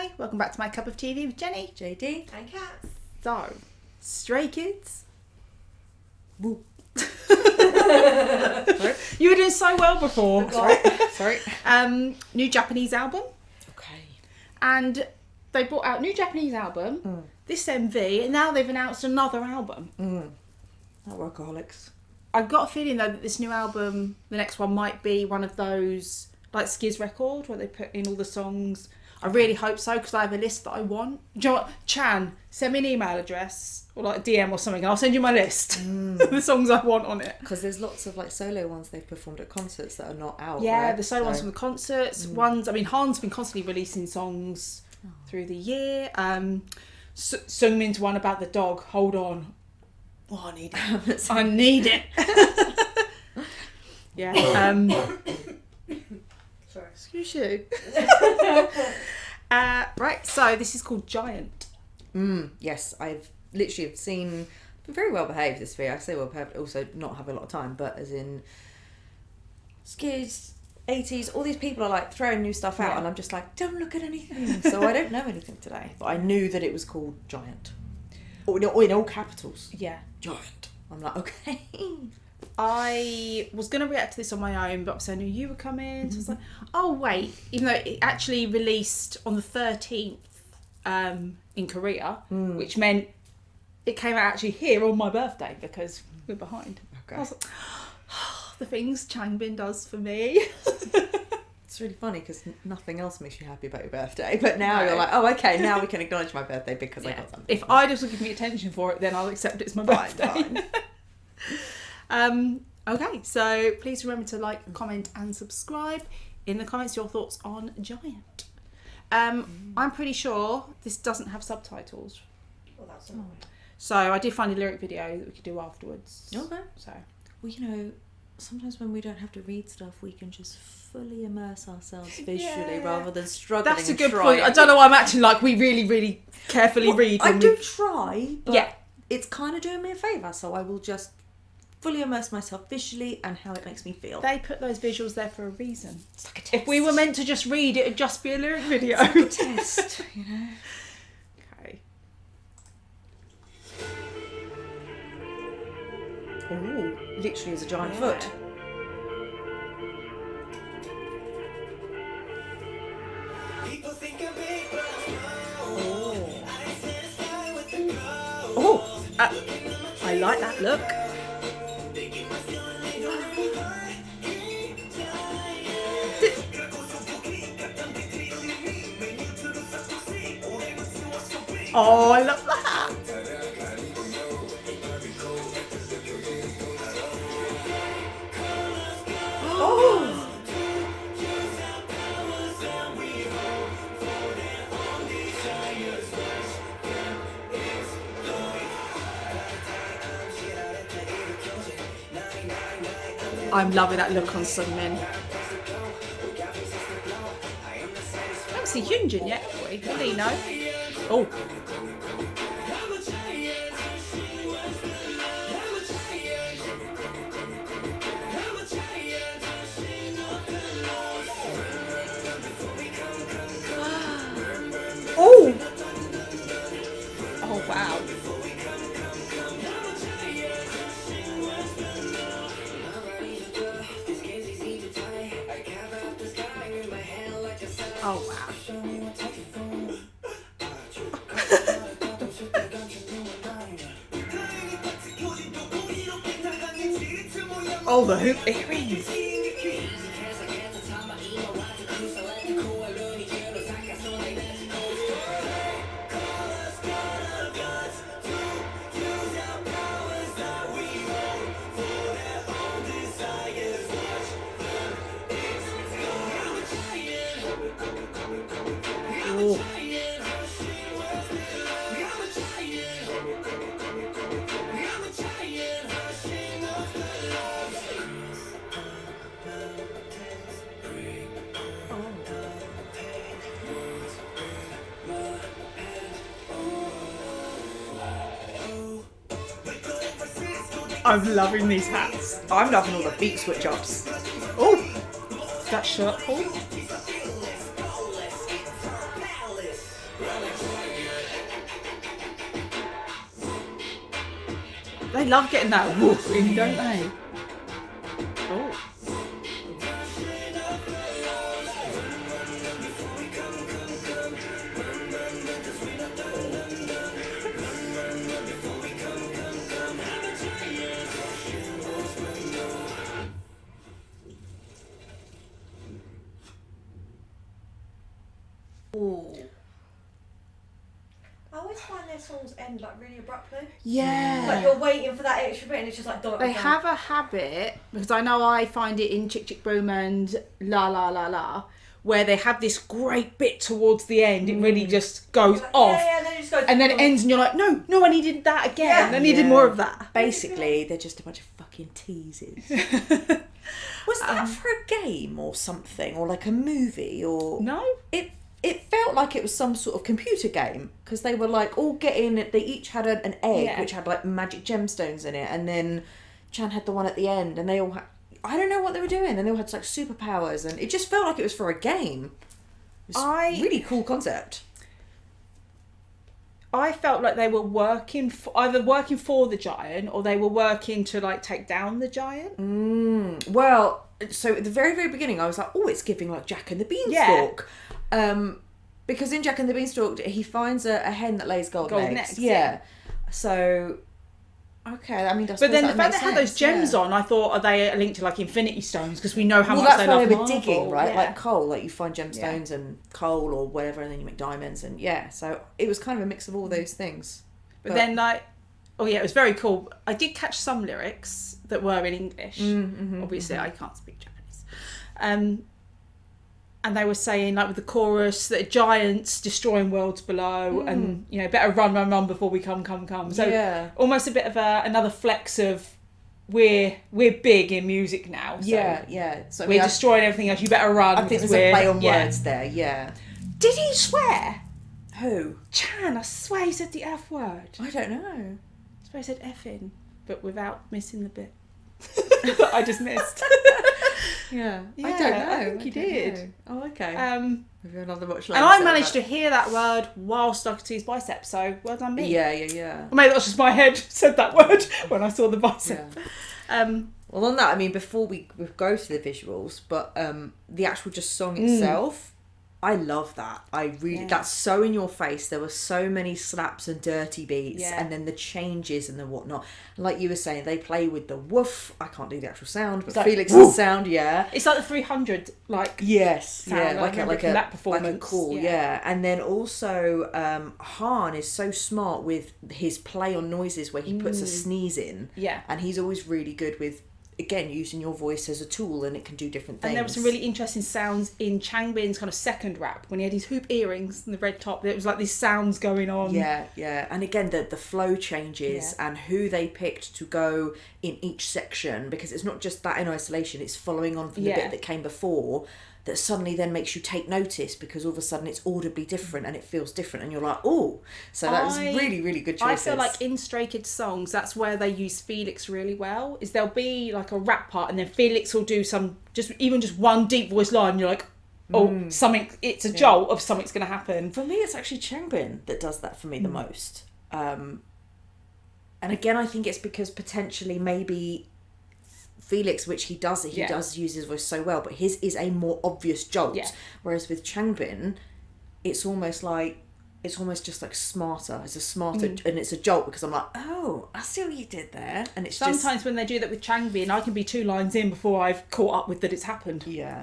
Hi, welcome back to My Cup of TV with Jenny, JD And cats. So, Stray Kids. Woo. You were doing so well before. Sorry. New Japanese album, Okay. and they brought out new Japanese album, this MV, and now they've announced another album. Not workaholics. I've got a feeling though that this new album, the next one, might be one of those like Skiz record where they put in all the songs. I really hope so, because I have a list that I want. Do you know what? Chan, send me an email address or like a DM or something, and I'll send you my list of the songs I want on it. Because there's lots of like solo ones they've performed at concerts that are not out. Yeah, right? the solo ones from the concerts. Ones, I mean, Han's been constantly releasing songs through the year. Sungmin's one about the dog. Hold on. Oh, I need it. I need it. Yeah. Sorry. Excuse you. Right, so this is called Giant. Yes, I've literally seen very well behaved this video. I say well behaved, also not have a lot of time, but as in Skids, 80s, all these people are like throwing new stuff out, and I'm just like, don't look at anything. So I don't know anything today, but I knew that it was called Giant. Or in all capitals. Yeah. Giant. I'm like, okay. I was going to react to this on my own, but obviously I knew you were coming. So I was like, oh, wait. Even though it actually released on the 13th in Korea, which meant it came out actually here on my birthday because we're behind. Okay. I was like, the things Changbin does for me. It's really funny because nothing else makes you happy about your birthday, but now No. you're like, oh, okay, now we can acknowledge my birthday because I got something. If Idols will give me attention for it, then I'll accept it's my birthday. Okay, so please remember to like, comment and subscribe. In the comments your thoughts on Giant. I'm pretty sure this doesn't have subtitles, Well, that's annoying. so I did find a lyric video that we could do afterwards. Okay. So Well, you know, sometimes when we don't have to read stuff, we can just fully immerse ourselves visually Yeah. rather than struggling. that's a and good trying. point. I don't know why I'm acting like we really, really carefully read. I when do we... try, but Yeah. it's kind of doing me a favour, so I will just fully immerse myself visually and how it makes me feel. They put those visuals there for a reason. It's like a test. If we were meant to just read, it'd just be a lyric video. It's like a test, you know. Okay. Ooh, literally is a giant foot. Oh, I like that look. Oh, I love that. Oh. I'm loving that look on Sungmin. I haven't seen Hyunjin yet, have we? Will he know? Oh. Oh. Oh, wow. Oh, wow. Oh, the hoop earrings. Oh. I'm loving these hats. I'm loving all the beat switch ups. Oh, that shirt pull. They love getting that woof in, don't they? Oh. Ooh. I always find their songs end like really abruptly. Yeah. Like you're waiting for that extra bit and it's just like done. They have a habit, because I know I find it in Chick Chick Boom and La La La La, where they have this great bit towards the end. It really just goes off. Yeah, and then it just goes. And then it ends and you're like, no, I needed that again. Yeah. I needed more of that. Basically, they're just a bunch of fucking teases. Was that for a game or something, or like a movie, or No? It felt like it was some sort of computer game, because they were like all getting. They each had an egg Yeah. which had like magic gemstones in it, and then Chan had the one at the end, and they all had. I don't know what they were doing, and they all had like superpowers, and it just felt like it was for a game. It was really cool concept. I felt like they were either working for the giant, or they were working to like take down the giant. Well, so at the very, very beginning, I was like, oh, it's giving like Jack and the Beanstalk. Because in Jack and the Beanstalk, he finds a hen that lays golden eggs. Yeah. So, okay, I mean, But then the fact they had those gems on, I thought, are they a link to like Infinity Stones? Because we know how much they love that's why they were Marvel. digging, right? Yeah. Like coal, like you find gemstones and coal or whatever, and then you make diamonds, and so it was kind of a mix of all those things. But then like, oh yeah, it was very cool. I did catch some lyrics that were in English. Obviously, I can't speak Japanese. And they were saying, like with the chorus, that giants destroying worlds below, and better run before we come. So almost a bit of another flex of we're big in music now. So So we're destroying everything else. You better run. I think there's a play on words there. Yeah. Did he swear? Who? Chan, I swear he said the F word. I don't know. I swear he said effing, but without missing the bit that I just missed. Yeah, Yeah, I don't know. I think he did. Know. Oh, okay. Maybe another watch later. And I managed to hear that word whilst I could see his bicep, so well done me. Yeah. Or maybe that was just my head said that word when I saw the bicep. Yeah. Well, on that, I mean, before we go to the visuals, but the actual just song itself, I love that. I really, that's so in your face. There were so many slaps and dirty beats, and then the changes and the whatnot. Like you were saying, they play with the woof. I can't do the actual sound, but Felix's woof. sound, yeah. It's like the 300, like yes, sound. yeah, like that performance. like a call, yeah. And then also Han is so smart with his play on noises where he puts a sneeze in, and he's always really good with. Again, using your voice as a tool, and it can do different things. And there were some really interesting sounds in Changbin's kind of second rap when he had his hoop earrings and the red top. There was like these sounds going on. Yeah. And again, the flow changes and who they picked to go in each section, because it's not just that in isolation, it's following on from the bit that came before, that suddenly then makes you take notice, because all of a sudden it's audibly different and it feels different, and you're like, oh. So that was really, really good choices. I feel like in Stray Kids songs, that's where they use Felix really well, is there'll be like a rap part and then Felix will do some, just one deep voice line, and you're like, oh, something, it's a jolt of something's going to happen. For me, it's actually Changbin that does that for me the most. And again, I think it's because potentially maybe Felix, which he does use his voice so well, but his is a more obvious jolt. Whereas with Changbin, it's almost just like smarter. It's a smarter, and it's a jolt, because I'm like, oh, I see what you did there. And it's sometimes when they do that with Changbin, I can be 2 lines in before I've caught up with that it's happened. Yeah.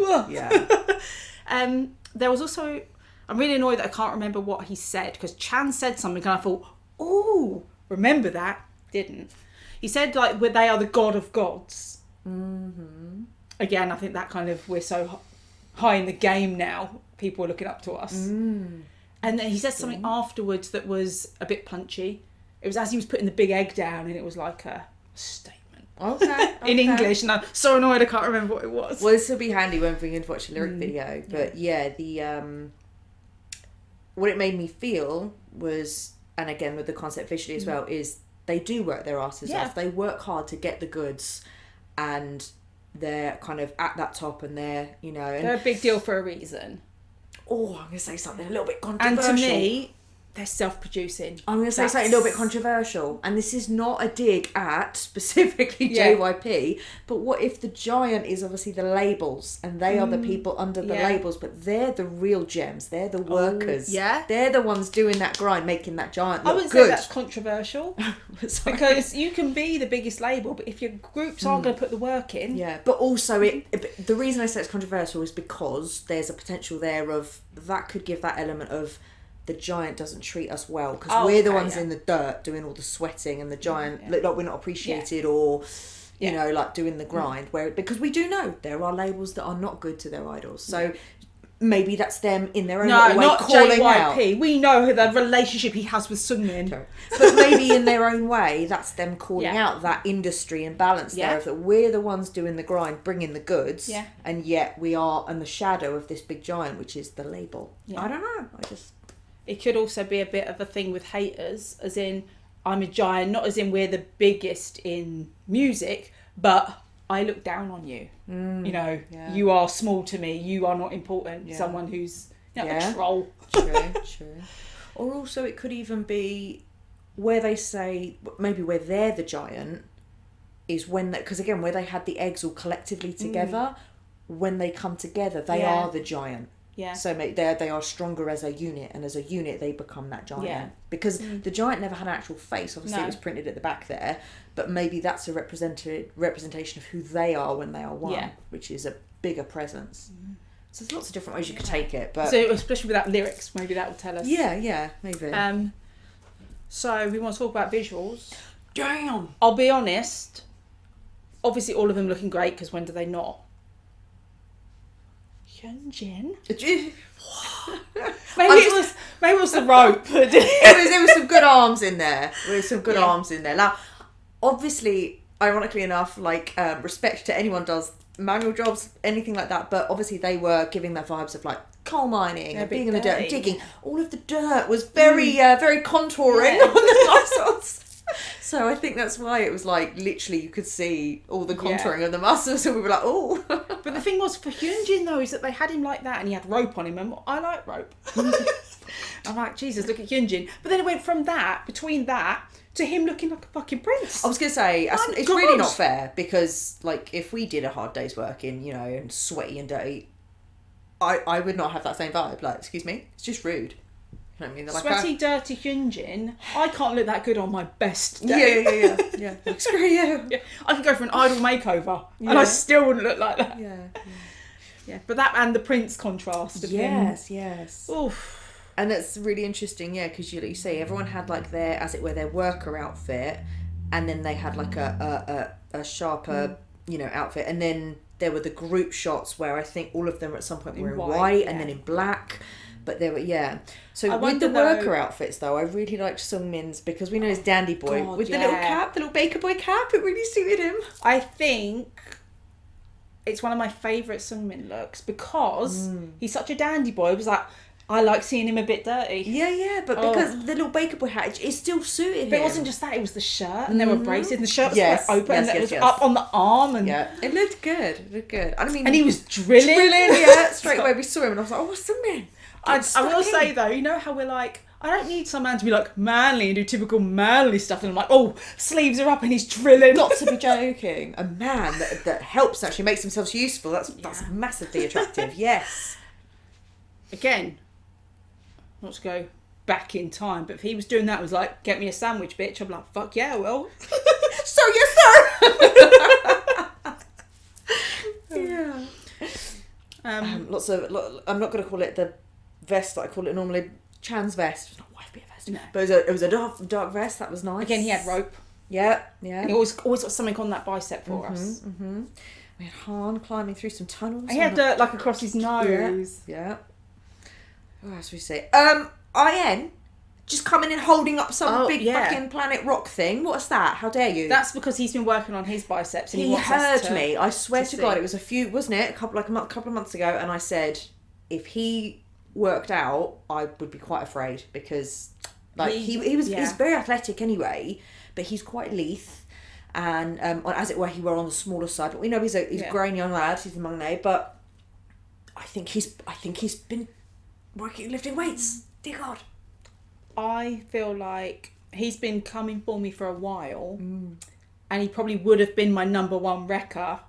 There was also, I'm really annoyed that I can't remember what he said, because Chan said something and I thought, oh, remember that? Didn't. He said like, where they are the god of gods. Again, I think that kind of, we're so high in the game now, people are looking up to us. And then he said something afterwards that was a bit punchy. It was as he was putting the big egg down, and it was like a statement. Okay. In English, and I'm so annoyed I can't remember what it was. Well, this will be handy when we can watch a lyric video. But the what it made me feel was, and again with the concept visually as well, is they do work their asses off. They work hard to get the goods, and they're kind of at that top, and they're, they're a big deal for a reason. Oh, I'm going to say something a little bit controversial. And to me, they're self-producing. I'm going to say something a little bit controversial, and this is not a dig at specifically JYP, but what if the giant is obviously the labels, and they are the people under the labels, but they're the real gems, they're the workers. They're the ones doing that grind, making that giant look I wouldn't good. say that's controversial, because you can be the biggest label, but if your groups aren't going to put the work in... Yeah, but also the reason I say it's controversial is because there's a potential there of that could give that element of the giant doesn't treat us well because we're the ones in the dirt doing all the sweating, and the giant look like we're not appreciated or you know, like doing the grind, where because we do know there are labels that are not good to their idols, so maybe that's them in their own way not calling JYP. out. We know the relationship he has with Sungmin. But maybe in their own way, that's them calling out that industry imbalance there, of that we're the ones doing the grind, bringing the goods, and yet we are in the shadow of this big giant, which is the label. I don't know. It could also be a bit of a thing with haters, as in, I'm a giant, not as in we're the biggest in music, but I look down on you. You know, you are small to me, you are not important. Someone who's a troll. True. Or also it could even be where they say, maybe where they're the giant, is when, because again, where they had the eggs all collectively together, when they come together, they are the giant. Yeah. So they are stronger as a unit, and as a unit they become that giant. Yeah. Because the giant never had an actual face. Obviously it was printed at the back there, but maybe that's a representation of who they are when they are one, which is a bigger presence. So there's lots of different ways you could take it. But so especially without lyrics, maybe that will tell us. Yeah, maybe. So we want to talk about visuals. Damn! I'll be honest, obviously all of them looking great, because when do they not? Hyunjin? maybe it was the rope. There was some good arms in there. Now, obviously, ironically enough, like respect to anyone does manual jobs, anything like that, but obviously they were giving their vibes of like coal mining and being in the dirt and digging. All of the dirt was very very contouring on the muscles. So I think that's why it was like literally you could see all the contouring of the muscles, and we were like, oh. But the thing was for Hyunjin though is that they had him like that, and he had rope on him, and I like rope. I'm like, Jesus, look at Hyunjin. But then it went from between that to him looking like a fucking prince. I was gonna say it's really not fair, because like if we did a hard day's work in, you know, and sweaty and dirty, I would not have that same vibe. Like, excuse me, it's just rude. I mean, like sweaty, dirty Hyunjin. I can't look that good on my best day. Yeah. Screw you. Yeah. I could go for an idol makeover, and I still wouldn't look like that. Yeah. But that and the Prince contrast of him. Yes. Oof. And it's really interesting, because you see, everyone had like their, as it were, their worker outfit, and then they had like a sharper, outfit, and then there were the group shots where I think all of them at some point were in white and then in black. But they were, So with the worker outfits, though, I really liked Sungmin's, because we know he's Dandy Boy. With the little cap, the little Baker Boy cap, it really suited him. I think it's one of my favourite Sungmin looks, because he's such a dandy boy. It was like, I like seeing him a bit dirty. Yeah, but because the little Baker Boy hat, it still suited him. But it wasn't just that, it was the shirt, and there were braces, and the shirt was quite open, and it was up on the arm. And it looked good. I mean, and he was drilling. Straight away we saw him, and I was like, oh, what's Sungmin? I will say though, you know how we're like, I don't need some man to be like manly and do typical manly stuff, and I'm like, oh, sleeves are up and he's drilling. Not to be joking. A man that helps, actually makes themselves useful, that's massively attractive. Yes. Again, not to go back in time, but if he was doing that, it was like, get me a sandwich, bitch. I'm like, fuck yeah, well. So yes, sir. Lots of. I'm not going to call it the vest that I call it normally. Chan's vest. It's not a wife beater vest. No. But it was a dark vest. That was nice. Again, he had rope. Yeah. And he always got something on that bicep for us. We had Han climbing through some tunnels. He had dirt like across his nose. Yeah. What else we say? IN just coming in holding up some big fucking Planet Rock thing. What's that? How dare you? That's because he's been working on his biceps, and he wants heard us to, me. I swear to God, see. it was a couple of months ago, and I said if he worked out, I would be quite afraid, because like he's very athletic anyway, but he's quite lithe, and as it were, he were on the smaller side. But we know he's a grown young lad. He's a Mungnae, but I think he's been lifting weights. Dear God. I feel like he's been coming for me for a while, and he probably would have been my number one wrecker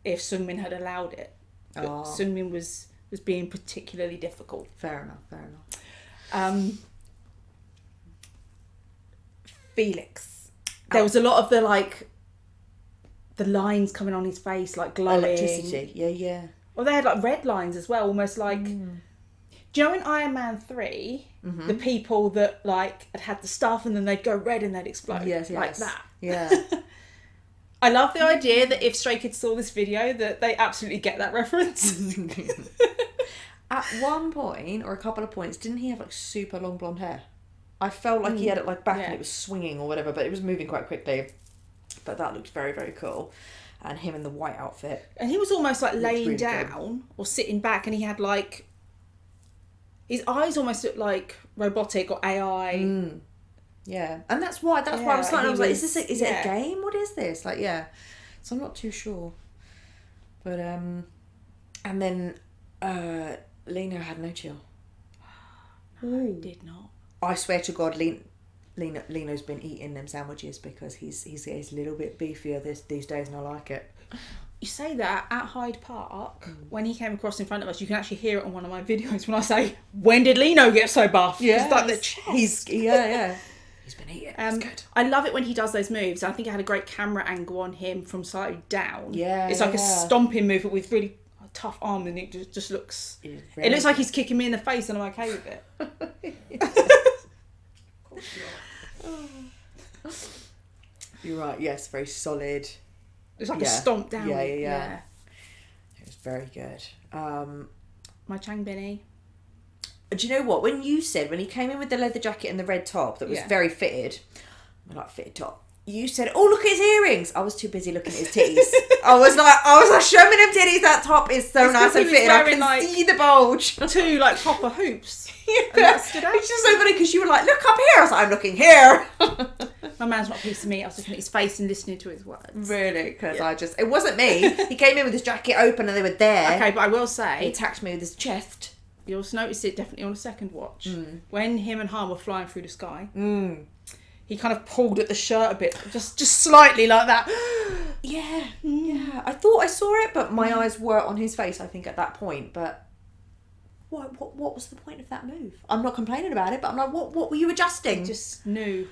if Seungmin had allowed it. But Seungmin was being particularly difficult. Fair enough. Felix. There was a lot of the lines coming on his face, like glowing. Electricity. Yeah. Well, they had like red lines as well, almost like. Do you know in Iron Man 3, the people that like had the stuff and then they'd go red and they'd explode? Yes. Like that. Yeah. I love the idea that if Stray Kids saw this video, that they absolutely get that reference. At one point, or a couple of points, didn't he have like super long blonde hair? I felt like he had it like back and it was swinging or whatever, but it was moving quite quickly. But that looked very, very cool. And him in the white outfit. And he was almost like laying really down or sitting back, and he had like... His eyes almost looked like robotic or AI. Yeah. And that's why I was starting. I was like, is it a game? What is this? Like, yeah. So I'm not too sure. But, and then Lino had no chill. No, he did not. I swear to God, Lino's been eating them sandwiches because he's a little bit beefier these days, and I like it. You say that at Hyde Park, when he came across in front of us, you can actually hear it on one of my videos when I say, when did Lino get so buff? Yeah. It's like the chest. He's been eating. It's good. I love it when he does those moves. I think it had a great camera angle on him from side down. Yeah. It's like a stomping movement with really tough arm, and it just looks... It looks like he's kicking me in the face, and I'm okay with it. You're right, yes, very solid. It's like a stomp down. Yeah. It was very good. My Changbin. Do you know what? When he came in with the leather jacket and the red top that was very fitted, fitted top, you said, "Oh, look at his earrings." I was too busy looking at his titties. I was like, "Show me them titties. That top is so nice and fitted. I can see the bulge." Two like proper hoops. And that stood out. It's just so funny because you were like, "Look up here." I was like, "I'm looking here." My man's not a piece of meat. I was looking at his face and listening to his words. Really? Because it wasn't me. He came in with his jacket open and they were there. Okay, but I will say... He attacked me with his chest. You'll notice it definitely on a second watch. When him and Han were flying through the sky, he kind of pulled at the shirt a bit, just slightly like that. Yeah. I thought I saw it, but my eyes were on his face, I think, at that point. But what was the point of that move? I'm not complaining about it, but I'm like, what were you adjusting? I just knew.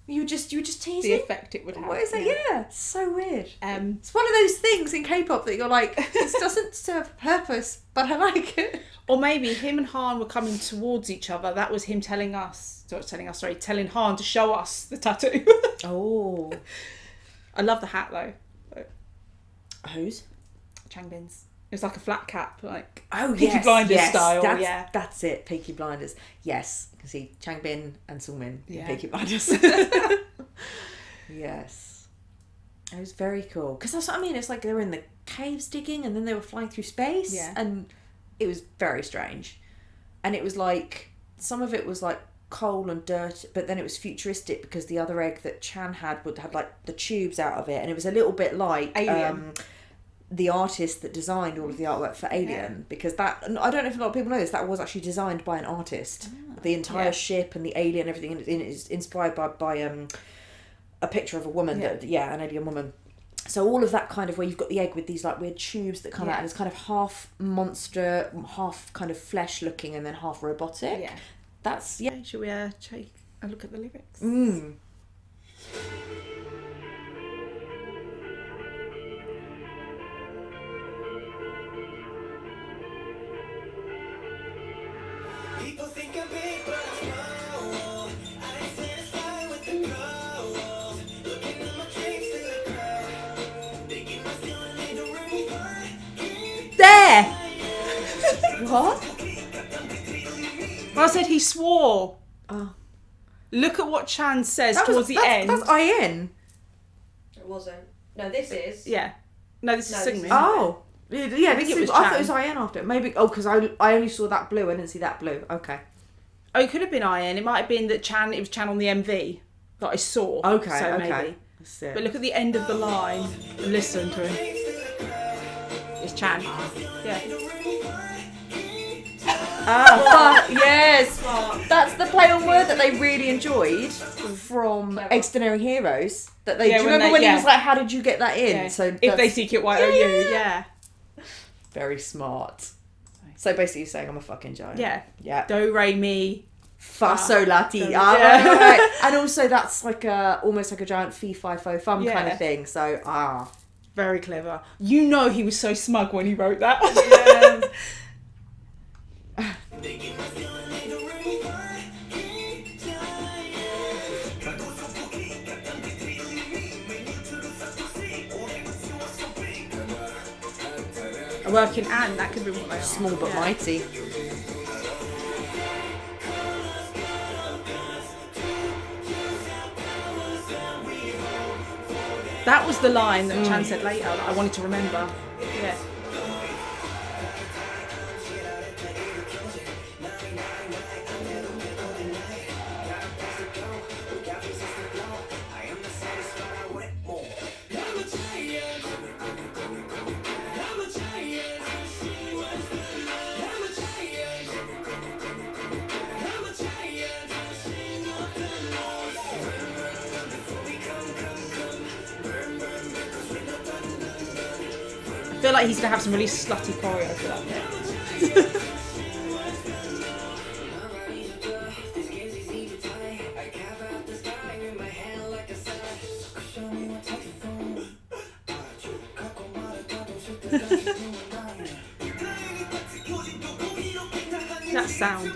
You were just teasing? The effect it would have. What is it? Yeah, it's so weird. It's one of those things in K-pop that you're like, this doesn't serve a purpose, but I like it. Or maybe him and Han were coming towards each other. That was him telling Han to show us the tattoo. Oh. I love the hat though. Whose? Changbin's. It was like a flat cap, like Peaky Blinders style. That's it, Peaky Blinders. Yes, you can see Changbin and Seungmin in Peaky Blinders. Yes. It was very cool. Because that's what I mean, it's like they were in the caves digging and then they were flying through space. Yeah. And it was very strange. And it was like, some of it was like coal and dirt, but then it was futuristic because the other egg that Chan had like the tubes out of it. And it was a little bit like... Alien. The artist that designed all of the artwork for Alien, because that, I don't know if a lot of people know this, that was actually designed by an artist. The entire ship and the alien, everything in it is inspired by a picture of a woman, an alien woman. So all of that kind of, where you've got the egg with these like weird tubes that come out, and it's kind of half monster, half kind of flesh looking, and then half robotic. Yeah. That's, Should we take a look at the lyrics? People think I'm big, but I'm small. I ain't satisfied with the goals. Looking at my dreams through the crowd. They keep my ceiling, they don't run me far. There! what? Well, I said he swore. Oh. Look at what Chan says towards the end. That's IN. It wasn't. No, this is. Yeah. No, this is Seungmin. Oh. Yeah, I think it was I thought Chan. it was IN after. Maybe, because I only saw that blue, I didn't see that blue. Okay. Oh, it could have been IN. It might have been that it was Chan on the MV that I saw. Okay, so okay. maybe. That's it. But look at the end of the line and listen to him. It's Chan. Yeah. Yes. That's the play on word that they really enjoyed from Extraordinary Heroes. That they, do you remember when he was like, how did you get that in? Yeah. So If they seek it, why don't you? Yeah. Very smart. So basically you're saying I'm a fucking giant. Yeah. Yeah. Do, re, mi. Fa, so, la, ti. Yeah. Right. And also that's like almost like a giant fee, fi, fo, fum kind Yeah. of thing. So, Very clever. You know he was so smug when he wrote that. They get my feeling like a really fucking giant. Got those so cookie, got them big feeling me. Make you to the fucking sea. Oh, they must feel so big. A working ant, that could be what they are. small but Yeah. mighty. That was the line that Chan said later that I wanted to remember. Yeah. I feel like he's gonna have some really slutty choreo for that bit. That sound.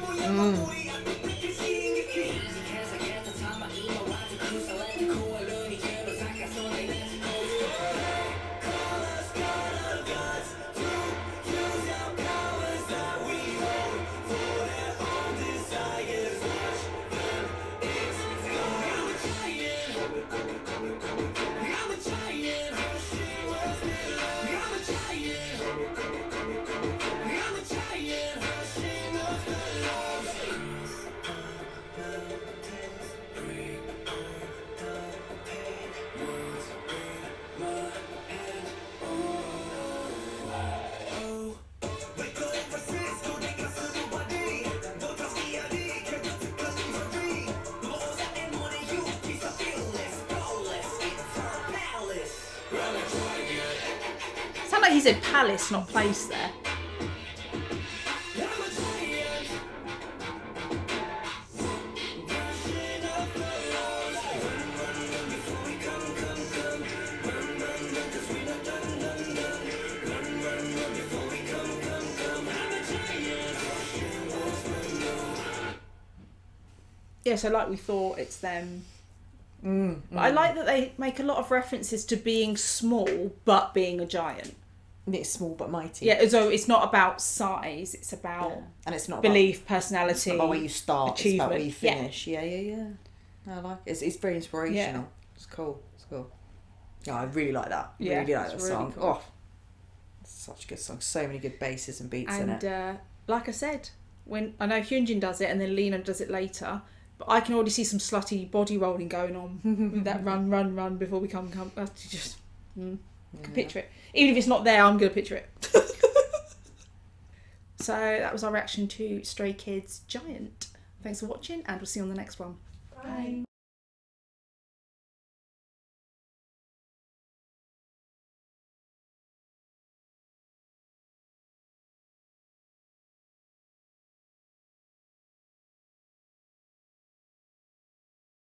Sound like he said palace, not place there. Yeah, so like we thought, it's them. But I like that they make a lot of references to being small, but being a giant. It's small but mighty. Yeah, so it's not about size, it's about And it's not belief, about, personality. it's not about where you start, it's about where you achievement. finish. Yeah. I like it. It's very inspirational. It's cool. Yeah, I really like that. Yeah, really like it's that really song. cool. Oh, it's such a good song. So many good basses and beats in And it. like I said, when I know Hyunjin does it and then Lena does it later, but I can already see some slutty body rolling going on with that run before we come. I just can picture it. Even if it's not there, I'm going to picture it. So that was our reaction to Stray Kids Giant. Thanks for watching, and we'll see you on the next one. Bye.